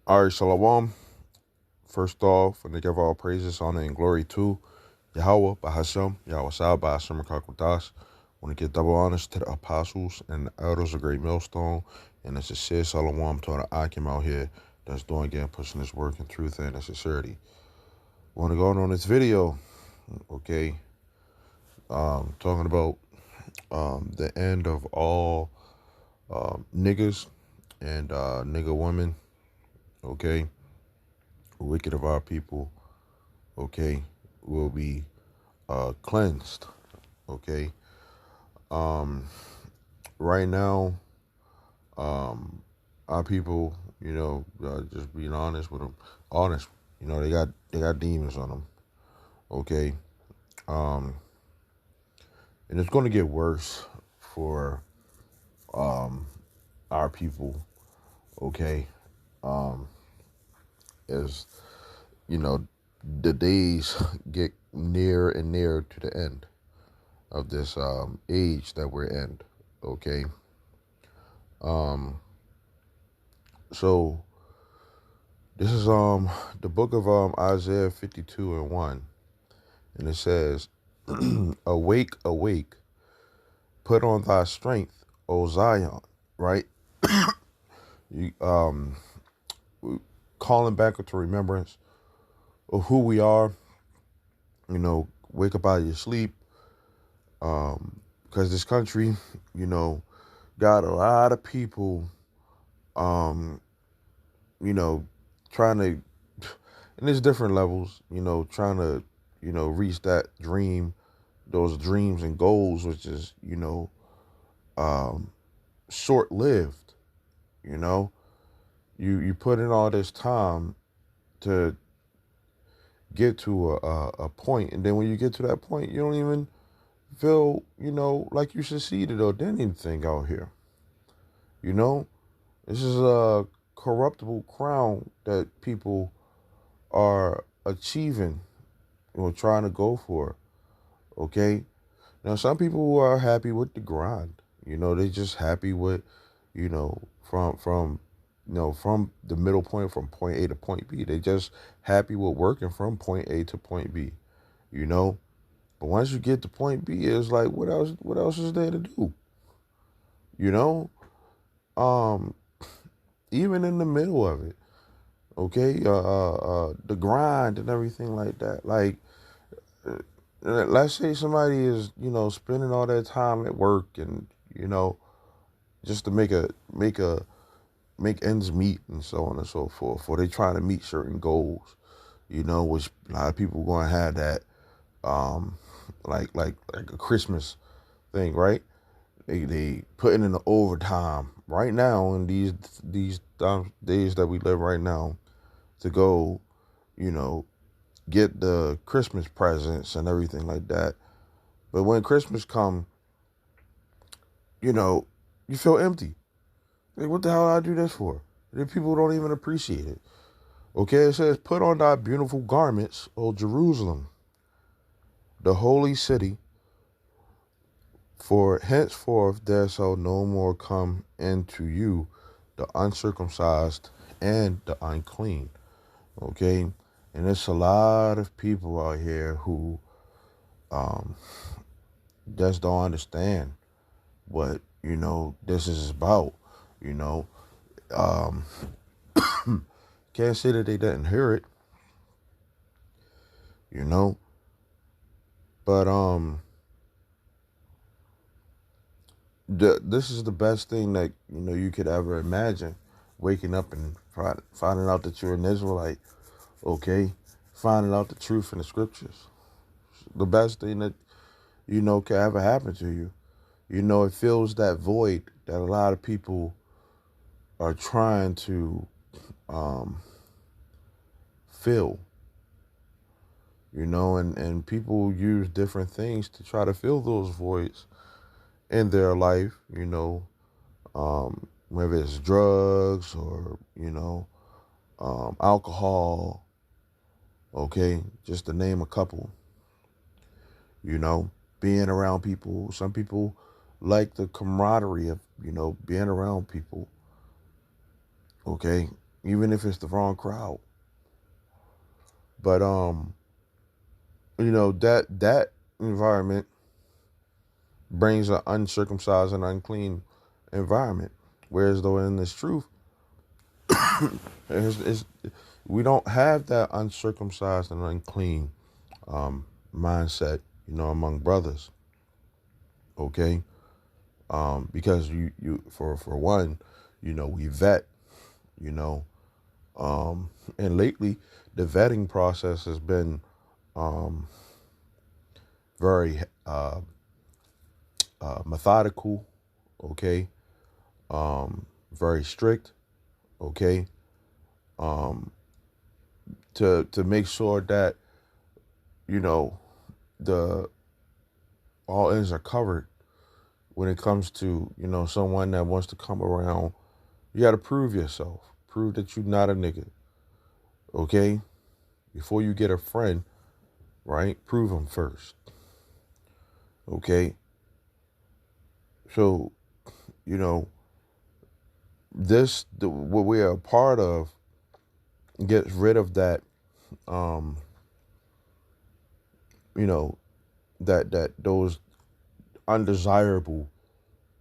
All right, Shalom. First off, and to give all praises, honor, and glory to Yahweh, Bahashem, Yahweh Sal, Bahashem, Kakwadash. Want to give double honors to the apostles and the elders of Great Millstone, and it's a sincere Shalom to the Akim out here that's doing again, pushing this work in truth and in sincerity. Want to go on this video, okay? Talking about the end of all niggas and nigga women, okay? Wicked of our people, okay, will be cleansed. Okay. Right now, our people, just being honest with them, honest, they got demons on them. Okay. Um, and it's going to get worse for our people. Okay. Um, as you know, the days get near and near to the end of this age that we're in. Okay. Um, so this is the book of Isaiah 52:1, and it says, "Awake, awake, put on thy strength, O Zion." Right? You calling back to remembrance of who we are. Wake up out of your sleep, because this country, got a lot of people, um, you know, trying to, and there's different levels, trying to, reach that dream, those dreams and goals, which is, um, short lived. You know, you put in all this time to get to a point, and then when you get to that point, you don't even feel, like you succeeded or did anything out here. You know, this is a corruptible crown that people are achieving or trying to go for. Okay. Now, some people are happy with the grind. They just happy with, from the middle point, from point A to point B. They just happy with working from point A to point B. You know, but once you get to point B, it's like, what else? What else is there to do? You know, um, even in the middle of it, okay, the grind and everything like that. Like, let's say somebody is, spending all their time at work and, just to make ends meet and so on and so forth, or they trying to meet certain goals, which a lot of people going to have that, um, like a Christmas thing, right? They putting in the overtime right now in these days that we live right now to go, you know, get the Christmas presents and everything like that. But when Christmas come, you know, you feel empty. Like, what the hell did I do this for? The people don't even appreciate it. Okay, it says, "Put on thy beautiful garments, O Jerusalem, the holy city, for henceforth there shall no more come into you the uncircumcised and the unclean." Okay, and there's a lot of people out here who um, just don't understand what this is about. You know, um, can't say that they didn't hear it. You know, but this is the best thing that you could ever imagine. Waking up and finding out that you're an Israelite. Okay, finding out the truth in the scriptures. The best thing that can ever happen to you. It fills that void that a lot of people are trying to um, fill. And people use different things to try to fill those voids in their life. Whether it's drugs or alcohol. Okay, just to name a couple. Being around people. Some people like the camaraderie of being around people. Okay, even if it's the wrong crowd. But that environment brings an uncircumcised and unclean environment. Whereas though in this truth, it's, we don't have that uncircumcised and unclean mindset, among brothers. Okay, because you for one, we vet, you know, and lately the vetting process has been um, very methodical. Okay, very strict. Okay, um, to make sure that you know the all ends are covered when it comes to someone that wants to come around. You got to prove yourself. Prove that you're not a nigga. Okay, before you get a friend, right? Prove them first. Okay, so you know what we are a part of gets rid of that. Um, you know that those undesirable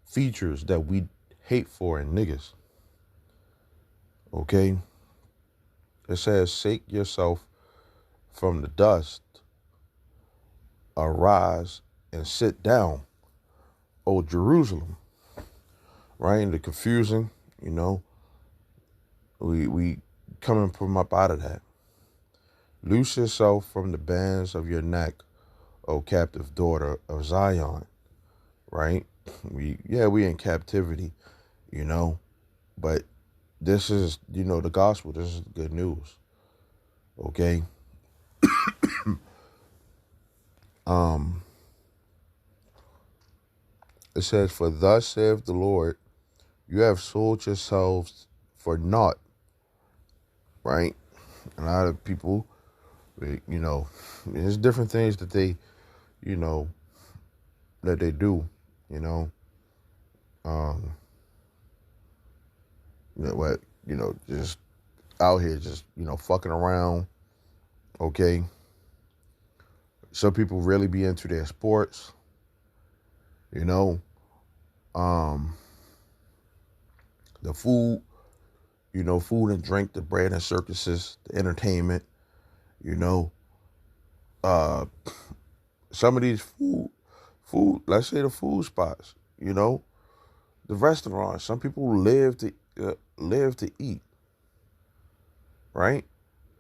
features that we hate for in niggas. Okay, it says, "Shake yourself from the dust, arise and sit down, O Jerusalem." Right, and the confusion, we coming from up out of that. Loose yourself from the bands of your neck, O captive daughter of Zion. Right, we in captivity, but this is the gospel. This is good news. Okay. um it says, "For thus saith the Lord, you have sold yourselves for naught." Right, a lot of people, there's different things that they you know that they do, you know um what just out here just fucking around. Okay, some people really be into their sports, you know um the food, food and drink, the bread and circuses, the entertainment, you know uh some of these let's say the food spots, the restaurants, some people live to eat. Right,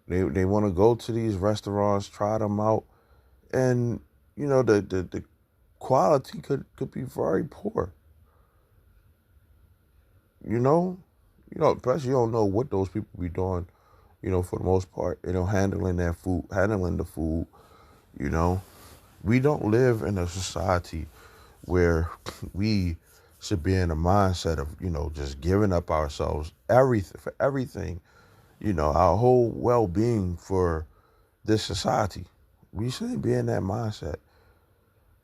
they want to go to these restaurants, try them out, and the quality could be very poor. you know Plus you don't know what those people be doing, for the most part, handling their food, handling the food. you know we don't live in a society where we should be in a mindset of just giving up ourselves everything for everything, our whole well-being for this society. We shouldn't be in that mindset.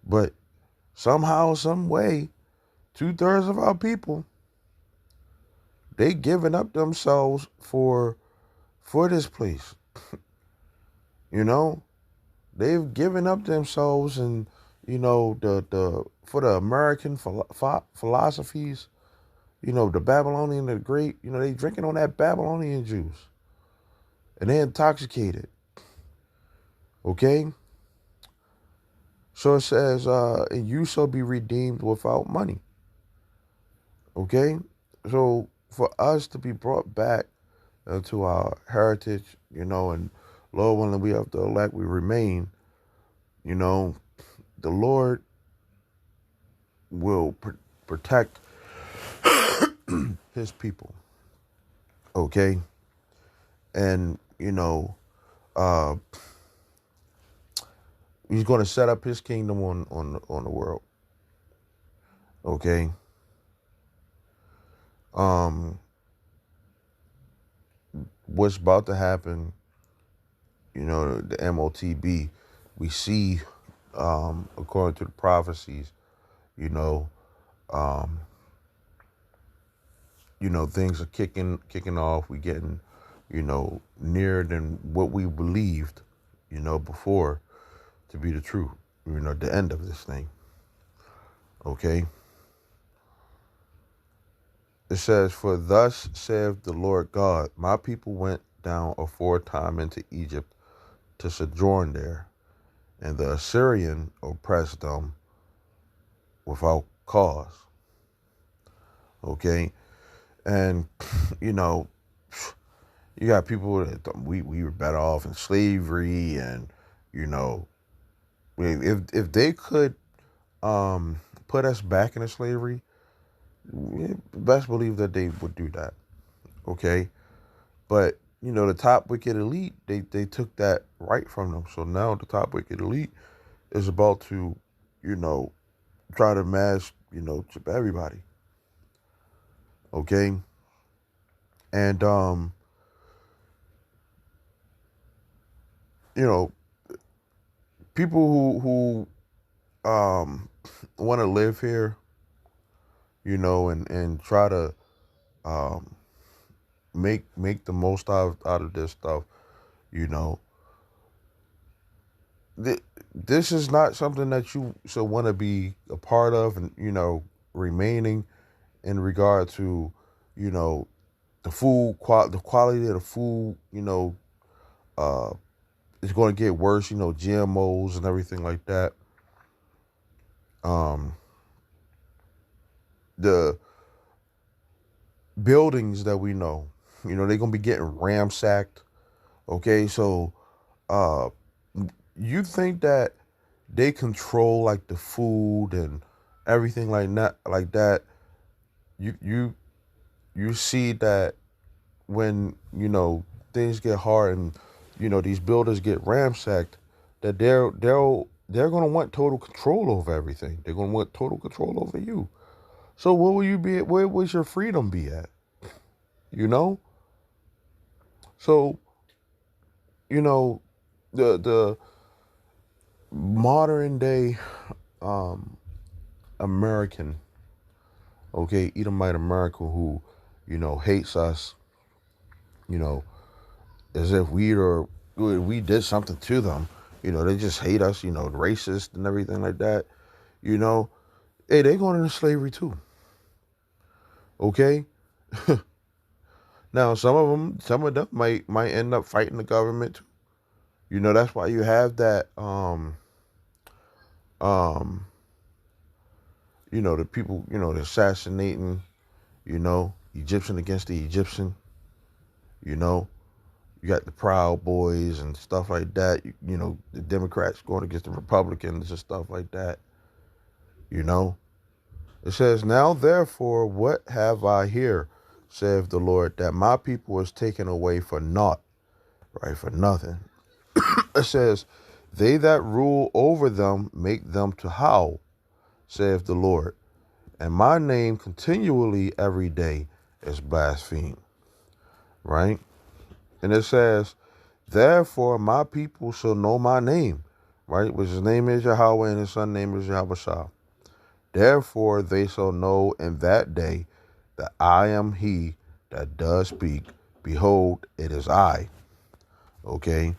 But somehow, some way, 2/3 of our people, they giving up themselves for this place. you know they've given up themselves, and the for the American philosophies, the Babylonian, the great, they drinking on that Babylonian juice, and they intoxicated. Okay, so it says, and you shall be redeemed without money. Okay, so for us to be brought back into our heritage, and Lord willing, we have to elect, we remain, you know, the Lord will protect his people. Okay, and uh, he's going to set up his kingdom on the world. Okay, what's about to happen? The MOTB, we see, according to the prophecies, you know, um, things are kicking off. We getting nearer than what we believed, before to be the truth, the end of this thing. Okay. It says, "For thus saith the Lord God, my people went down aforetime into Egypt to sojourn there, and the Assyrian oppressed them without cause." Okay. And, you know, you got people that we were better off in slavery, and, you know, if they could put us back into slavery, best believe that they would do that. Okay. But, the top wicked elite, they took that right from them. So now the top wicked elite is about to, you know, try to mass, chip everybody. Okay. And, you know, people who want to live here, and try to um, make the most out of this stuff, you know, this is not something that you should want to be a part of, and remaining in regard to, you know, the quality of the food, uh, is going to get worse. GMOs and everything like that. Um, the buildings that we know, they're going to be getting ramsacked. Okay, so uh, you think that they control like the food and everything like that. You see that when things get hard and these builders get ramsacked, that they're gonna want total control over everything. They're gonna want total control over you. So where will you be at? Where would your freedom be at? You know. So you know the modern day um, American, okay, Edomite American who hates us, you know, as if we did something to them. They just hate us, racist and everything like that. You know, hey, they going into slavery too. Okay. Now some of them might end up fighting the government too. That's why you have that um the people, the assassinating, Egyptian against the Egyptian, you know. You got the Proud Boys and stuff like that. The Democrats going against the Republicans and stuff like that. You know, it says, "Now therefore, what have I here, saith the Lord, that my people is taken away for naught," right? For nothing. It says, "They that rule over them make them to howl, saith the Lord, and my name continually every day is blasphemed," right? And it says, "Therefore my people shall know my name," right? Which his name is Yahweh and his son name is Yahweh. "Therefore they shall know in that day that I am he that does speak. Behold, it is I." Okay?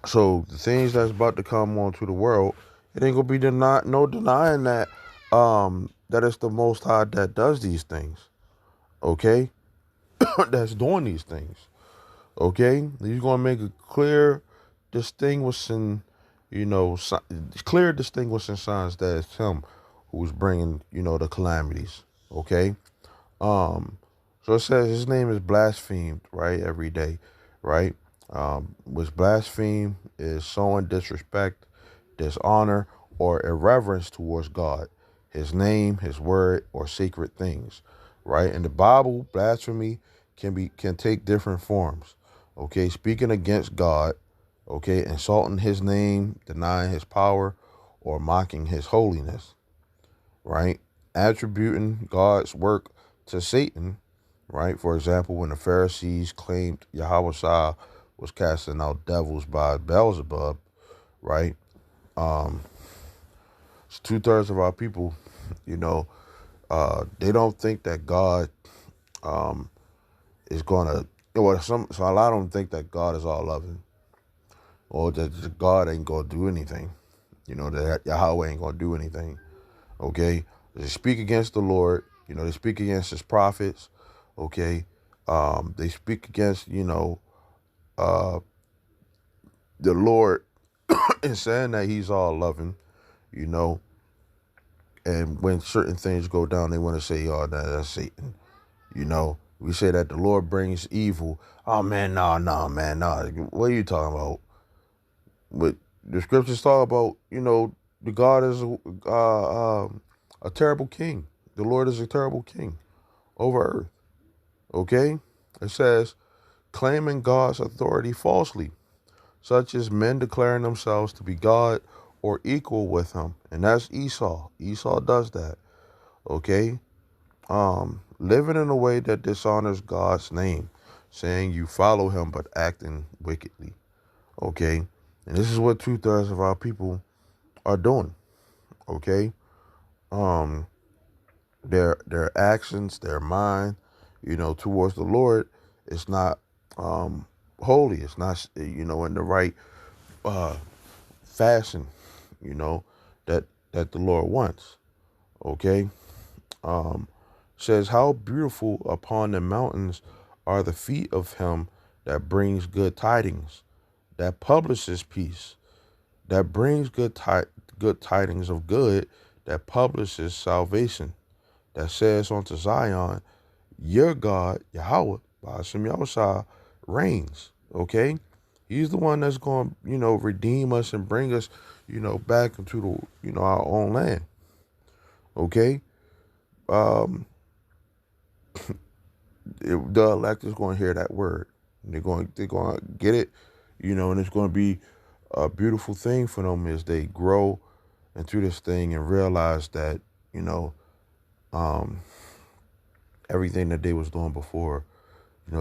So the things that's about to come onto the world, it ain't gonna be no denying that it's the Most High that does these things. Okay? That's doing these things. Okay? He's gonna make a clear distinguishing, clear distinguishing signs that it's him who's bringing, the calamities. Okay? Um, so it says his name is blasphemed, right, every day, right? Which blaspheme is showing disrespect, dishonor, or irreverence towards God, his name, his word, or sacred things, right? In the Bible, blasphemy can take different forms. Okay, speaking against God, okay, insulting his name, denying his power, or mocking his holiness, right? Attributing God's work to Satan, right? For example, when the Pharisees claimed Yahweh Shah was casting out devils by Beelzebub, right? Um, 2/3 of our people, you know, they don't think that God is going to Well, so a lot of them think that God is all loving, or that God ain't gonna do anything. That Yahweh ain't gonna do anything. Okay, they speak against the Lord. They speak against His prophets. Okay, they speak against uh, the Lord and saying that He's all loving. You know, and when certain things go down, they want to say, "Oh, that's Satan." We say that the Lord brings evil. Oh man, no, man, no. What are you talking about? But the scriptures talk about, the God is a terrible king. The Lord is a terrible king over earth. Okay? It says, claiming God's authority falsely, such as men declaring themselves to be God or equal with him. And that's Esau. Esau does that. Okay? Living in a way that dishonors God's name, saying you follow him but acting wickedly. Okay? And this is what 2/3 of our people are doing. Okay? Um, their actions, their mind, towards the Lord, it's not holy. It's not in the right uh fashion, you know, that the Lord wants. Okay? Um says how beautiful upon the mountains are the feet of him that brings good tidings, that publishes peace, that brings good tidings of good, that publishes salvation, that says unto Zion, your God, Yahweh, Ba'ashem Yahushua, reigns. Okay? He's the one that's going to, redeem us and bring us, back into our own land. Okay? Um, the elect is going to hear that word. They're going to get it, and it's going to be a beautiful thing for them as they grow into this thing and realize that, you know, um, everything that they was doing before,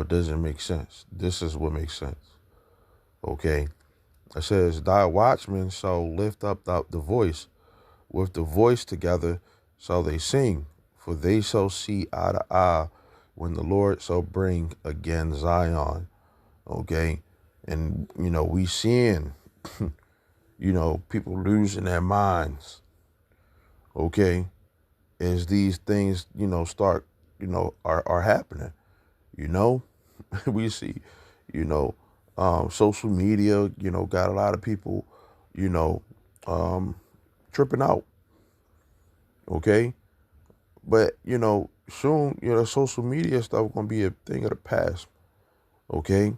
doesn't make sense. This is what makes sense. Okay. It says, thy watchmen shall lift up the voice. With the voice together shall they sing, for they shall see eye to eye when the Lord shall bring again Zion. Okay. And, we seeing, people losing their minds. Okay. As these things, start, are happening, you know, we see, you know, social media, got a lot of people, you know, um, tripping out. Okay. But, soon, social media stuff going to be a thing of the past. Okay.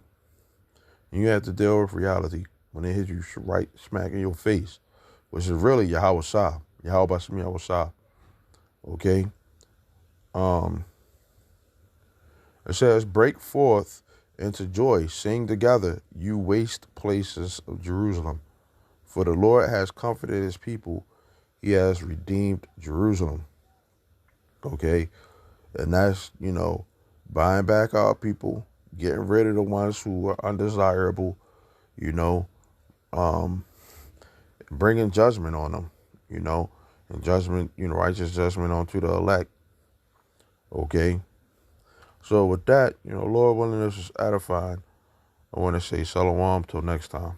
And you have to deal with reality when it hits you right smack in your face, which is really Yahweh Shah, Yahweh Bashem Yahweh Shah. Okay. Um, It says, break forth into joy, sing together, you waste places of Jerusalem. For the Lord has comforted his people, he has redeemed Jerusalem. Okay? And that's, buying back our people, getting rid of the ones who are undesirable, you know, um, bringing judgment on them, and judgment, righteous judgment onto the elect. Okay? So with that, Lord willing, this is edifying. I want to say shalom till next time.